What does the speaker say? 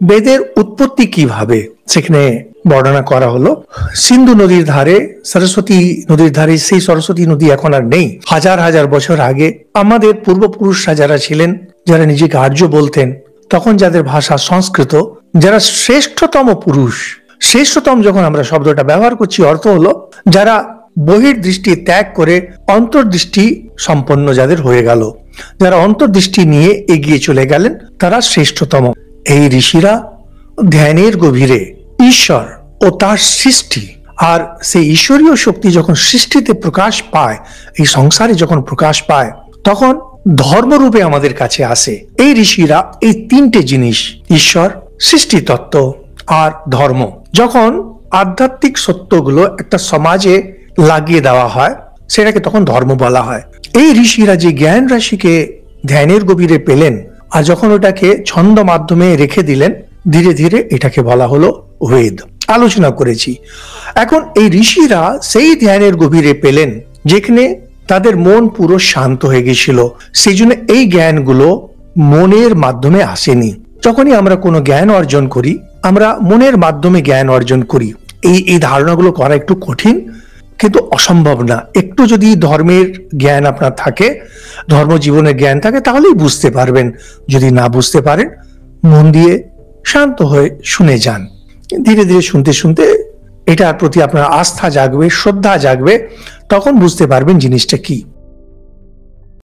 বেদের উৎপত্তি কিভাবে সেখানে বর্ণনা করা হলো। সিন্ধু নদীর ধারে, সরস্বতী নদীর ধারে, সেই সরস্বতী নদী এখন আর নেই। হাজার হাজার বছর আগে আমাদের পূর্বপুরুষরা যারা ছিলেন, যারা নিজেকে আর্য বলতেন, তখন যাদের ভাষা সংস্কৃত, যারা শ্রেষ্ঠতম পুরুষ, শ্রেষ্ঠতম যখন আমরা শব্দটা ব্যবহার করছি, অর্থ হলো যারা বহির্দৃষ্টি ত্যাগ করে অন্তর্দৃষ্টি সম্পন্ন যাদের হয়ে গেল, যারা অন্তর্দৃষ্টি নিয়ে এগিয়ে চলে গেলেন, তারা শ্রেষ্ঠতম। এই ঋষিরা ধ্যানের গভীরে ঈশ্বর ও তার সৃষ্টি, আর সেই ঈশ্বরীয় শক্তি যখন সৃষ্টিতে প্রকাশ পায়, এই সংসারে যখন প্রকাশ পায়, তখন ধর্মরূপে আমাদের কাছে আসে। এই ঋষিরা এই তিনটে জিনিস, ঈশ্বর, সৃষ্টি তত্ত্ব আর ধর্ম, যখন আধ্যাত্মিক সত্যগুলো একটা সমাজে লাগিয়ে দেওয়া হয়, সেটাকে তখন ধর্ম বলা হয়। এই ঋষিরা যে জ্ঞান রাশিকে ধ্যানের গভীরে পেলেন, আর যখন ওটাকে ছন্দ মাধ্যমে রেখে দিলেন, ধীরে ধীরে এটাকে বলা হলো বেদ। আলোচনা করেছি। এখন এই ঋষিরা সেই ধ্যানের গভীরে পেলেন যেখানে তাদের মন পুরো শান্ত হয়ে গেছিল। সেই জন্য এই জ্ঞানগুলো মনের মাধ্যমে আসেনি। যখনই আমরা কোনো জ্ঞান অর্জন করি, আমরা মনের মাধ্যমে জ্ঞান অর্জন করি। এই ধারণাগুলো করা একটু কঠিন, কিন্তু অসম্ভব না। একটু যদি ধর্মের জ্ঞান আপনার থাকে, ধর্মজীবনের জ্ঞান থাকে, তাহলেই বুঝতে পারবেন। যদি না বুঝতে পারেন, মন দিয়ে শান্ত হয়ে শুনে যান। ধীরে ধীরে শুনতে শুনতে এটার প্রতি আপনার আস্থা জাগবে, শ্রদ্ধা জাগবে, তখন বুঝতে পারবেন জিনিসটা কি।